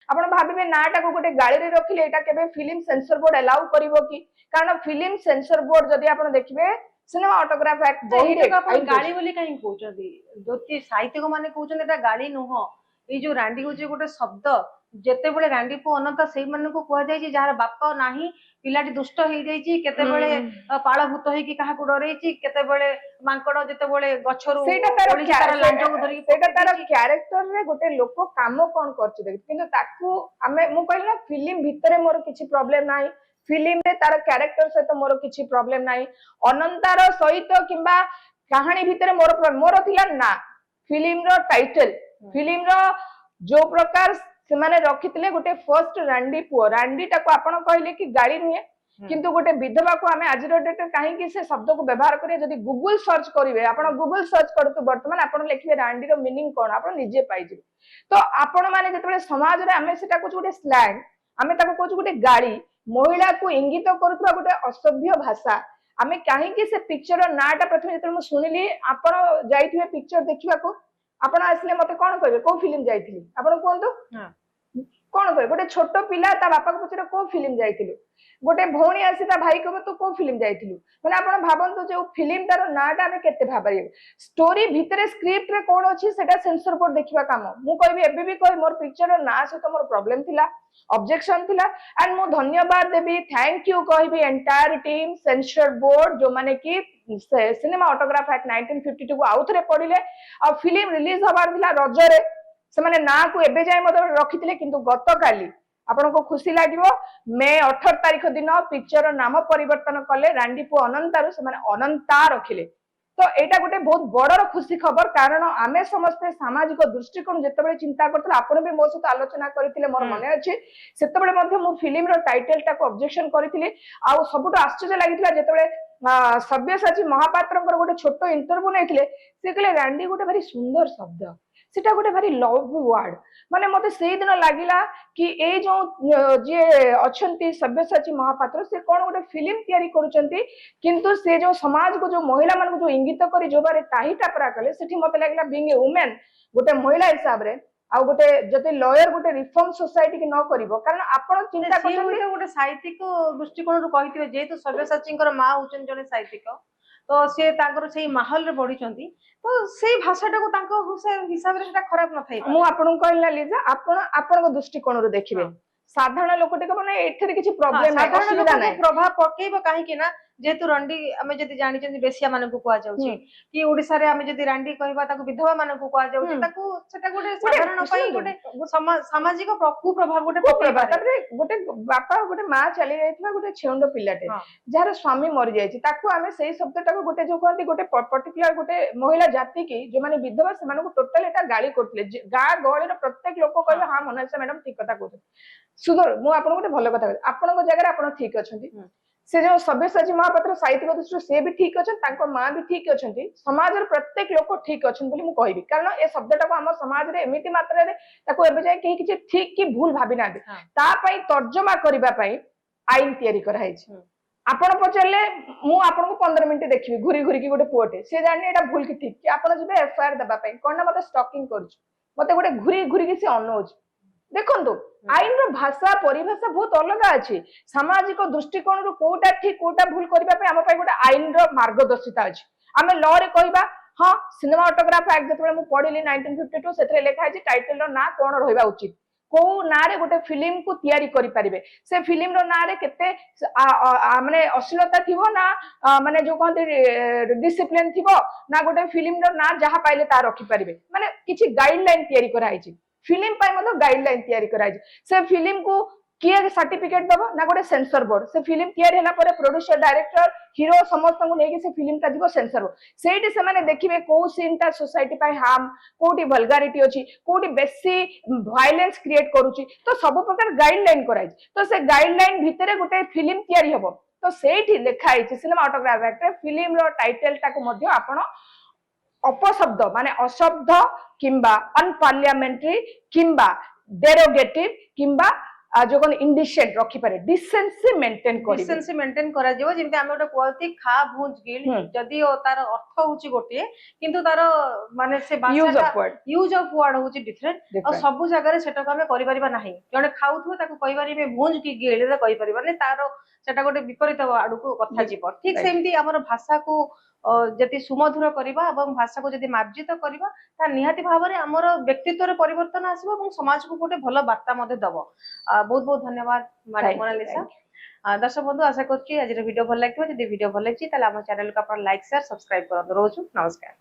आपण भाबिबे नाटा को गोटे गाड़ी रे रखिले एटा केबे फिल्म सेंसर बोर्ड अलाउ करिवो कि कारण फिल्म सेंसर बोर्ड जदि आपण देखिबे सिनेमा ऑटोग्राफ एक्ट बही रे गाड़ी बोली काहे कहउछथि ज्योति साहित्यिक माने कहउछन एटा गाड़ी नुह ए जो रांडी होचे गोटे शब्द जेते बेले रांडी पु अनंत सेई मन को कुआ जाय जार बाप नाही पिलाटी दुष्ट हो जाइए केते बेले पाळ भूत होई काहा को डरैछि केते बेले मांकड़ जेते बेले गछरु तार लांज को धरि सेटा तार कैरेक्टर रे गोटे लोक काम कोन करछि देख किंतु ताकू हमें मु कहला फिल्म भितरे मोर किछि प्रॉब्लम नाही फिल्म रे तार कैरेक्टर से तो मोर किछि प्रॉब्लम नाही अनंतार सहित किंबा कहानी भितरे मोर थिला ना फिल्म रो टाइटल फिल्म रो जो प्रकार से माने रखिथिले गोटे फर्स्ट रांडी पुओ रांडी टाको आपण कहले कि गाड़ी नुहे किंतु गोटे विधवा को हमें आज डेट कहीं से शब्द को व्यवहार करिए जदि गूगल सर्च करिवे आपण गूगल सर्च करतु वर्तमान आपण लिखिबे रांडी रो मीनिंग कोन आपण निजे पाइ जिवे तो आपण माने जतबे समाज रे हमें सेटा को गोटे स्लैंग हमें ताको को गोटे गाड़ी महिला को इंगित करथबा गोटे असभ्य भाषा हमें कहीं से पिक्चर रो नाटा प्रथम जतबे मु सुनिली आपण जाइथिबे पिक्चर देखिबा को आपण आसले मते कोन कहबे को फिल्म जाइथिली आपण कोंतो कौन कहे गोटे छोट पिला ता बापा को पचरे को फिल्म जाइथिलु गोटे भौणी आसी ता भाई को तू को फिल्म जाइथिलु माने आपण भाबंतु जे फिल्म तार नाटा में केते भाबरिए स्टोरी भितरे स्क्रिप्ट रे कोन अछि सेटा सेंसर बोर्ड देखिबा काम मु कहबी एबे भी कहि मोर पिक्चर ना से तो मोर प्रॉब्लम थिला ऑब्जेक्शन थिला एंड मु धन्यवाद देबी थैंक यू कहबी एंटायर टीम सेंसर बोर्ड जो माने कि सिनेमा ऑटोग्राफ एक्ट 1952 को आउथरे पडिले आ फिल्म रिलीज हबार थिला रजरे से माने ना को एबे जाय मत रखिथिले किंतु गत काली आपण को खुशी लागिवो मे 18 तारिख दिन पिक्चर नाम परिवर्तन कले रांडीपु अनंतारु से माने अनंता रखिले तो एटा गोटे बहुत बड़र खुशी खबर कारण आमे समस्त सामाजिक दृष्टिकोण जेतेबेले चिंता करथले आपण भी मो सहित आलोचना करथिले मोर मने अछि सेतेबेले मध्ये मु फिल्म रो टाइटल टाको ऑब्जेक्शन करथिले आ सबुट आश्चर्य लागितला जेतेबेले सब्यसाची महापात्रंकर गोटे छोटो इंटरव्यू नेथिले से कहले रांडी गोटे भारी सुंदर शब्द सेटा गोटे भारी लव वर्ड माने मते सेई दिन लागिला कि ए जो जे अछंती सब्यसाची महापात्र से कोन गोटे फिल्म तयारी करूचंती किंतु से जो समाज को जो महिला मान को जो इंगित करी जो बारे ताही टापरा कले सेठी मते लागिला बीइंग ए वुमेन गोटे महिला हिसाब रे आ गोटे जते लॉयर गोटे रिफॉर्म सोसाइटी के न करिवो कारण आपण चिंता करछन गोटे साहित्यिक दृष्टिकोण रू कहितबे जेतु सब्यसाचींकर मां होचन जने साहित्यिक तो से तांकर सेही माहौल रे बढ़िचंती तो सेही भाषाटा को तांको हिसाब रे सेटा खराब न थाई मु आपन कहला लीजा आपण को दृष्टिकोण रू देखिबे साधारण लोकटे को माने एठरे किछि प्रॉब्लम नै असुविधा नै प्रभाव पकेइबो काहे कि ना जेतु रंडी हमें जदि जानि छन बेसिया माने को कुआ जाउची कि ओडिसा रे हमें जदि रांडी कहबा ताको विधवा माने को कुआ जाउची ताको सेटा गोटे साधारण पई गोटे सामाजिक कु प्रभाव गोटे पकेइबा तबरे गोटे बापा गोटे मां चली जाइतबा गोटे छेउंड पिलाटे जार स्वामी मरि जायछि ताको हमें सेही शब्दटा को गोटे जो कहंती गोटे पर्टिकुलर गोटे महिला जाति की जो माने विधवा से माने को टोटल एटा गाली करथले गा गळे रे प्रत्येक लोक कहबे हां मोनालिसा मैडम ठीक कथा कहथि सुंदर मु आपन गोटे भलो कथा आपन को जगह आपन ठीक अछंती से जो सब्यसाची महापात्र साहित्यिक दृष्टि से भी ठीक अच्छा तांको मां भी ठीक अच्छा समाज प्रत्येक लोक ठीक अच्छा बोली मु कहबी कारण ए शब्दटा को हम समाज रे एमिति मात्रा रे ताको एबे जाय कि किछि ठीक कि भूल भाबी ना ता पई तर्जमा करिबा पई आईन तयारी करा हैछि आपण पचले मु आपन को 15 मिनिट देखिबी घुरी घुरी की गोटे पोटे से जानि एटा भूल कि ठीक कि आपण जिबे एफआईआर दबा पई कोन मते स्टॉकिंग करछु मते गोटे घुरी घुरी कि से अनोज देखो आईन रो भाषा परिभाषा बहुत अलग अच्छी सामाजिक दृष्टिकोण रू कोटा ठीक कोटा भूल करबा पे हम गोटे आईन रो मार्गदर्शिता अच्छी आम लॉ रे कहबा हाँ सिनेमा ऑटोग्राफ एक्ट जतबे मु पढिली 1952 सेतरे लेखा है टाइटल रो ना कोन रहबा उचित को ना रे गोटे फिल्म को तयारी करि परिबे से फिल्म रो ना रे केते माने अश्लीलता थिबो ना माने जो कहते डिसिप्लिन थिबो ना गोटे फिल्म रो ना जहा पाइले ता रखि परिबे माने किछि गाइडलाइन तयारी करा हैछि फिल्म पाई मतलब गाइडलाइन तयारी कराई से फिल्म को किए सर्टिफिकेट दबो ना गोटे सेंसर बोर्ड से फिल्म तयारी हला परे प्रोड्यूसर डायरेक्टर हीरो समस्त को लेके से फिल्म ता दिबो सेंसर बोर्ड सेठी से माने देखिबे को सीन ता सोसाइटी पाई हार्म कोठी वल्गारिटी अछि कोठी बेसी वायलेंस क्रिएट करूची तो सब प्रकार गाइडलाइन कराई तो से गाइडलाइन भितरे गोटे फिल्म तयारी हबो तो सेठी लिखा है सिनेमा ऑटोग्राफ एक्ट फिल्म रो टाइटल ता को मध्य आपण अपशब्द माने अशब्द किंबा अनपार्लियामेंटरी किंबा डेरोगेटिव किंबा যখন ইনডিসেন্ট রখি পারে ডিসেন্সি মেনটেন করিবে ডিসেন্সি মেনটেন করা যাও যেମିତି ଆମେ ଗୋଟେ କୁହନ୍ତି ଖା ଭୁଞ୍ଜ ଗିଲ ଯଦି ତାର ଅର୍ଥ ହଉଛି ଗୋଟିଏ କିନ୍ତୁ ତାର ମାନେ ସେ ୟୁଜ ଭାଷାଟା of word use of word ହଉଛି ଡିଫରେଣ୍ଟ ଆଉ ସବୁ ଜାଗାରେ ସେଟାକୁ ଆମେ କରିପାରିବା ନାହିଁ ଜଣେ ଖାଉଥିବ ତାକୁ କହିପାରିବେ ଭୁଞ୍ଜ କି ଗିଲ କହିପାରିବାନି ତାର ସେଟା ଗୋଟେ ବିପରୀତ ଆଡକୁ କଥା ଯିବ ଠିକ ସେମିତି ଆମର ଭାଷାକୁ ଯଦି ସୁମଧୁର କରିବା ଏବଂ ଭାଷାକୁ ଯଦି ମାର୍ଜିତ କରିବା ତା ନିହାତି ଭାବରେ ଆମର ବ୍ୟକ୍ତିତ୍ୱରେ ପରିବର୍ତ୍ତନ ଆସିବ ଏବଂ ସମାଜକୁ ଗୋଟେ ଭଲ ବାର୍ତ୍ତା ମଧ୍ୟ ଦବ ବହୁତ ବହୁତ ଧନ୍ୟବାଦ ମ୍ୟାଡାମ ମୋନାଲିସା दर्शक बंधु आशा करुच्ची आज वीडियो भल लगे जब वीडियो भल लगी ताले आम चैनल को आप लाइक शेयर सब्सक्राइब करूँ रोज नमस्कार।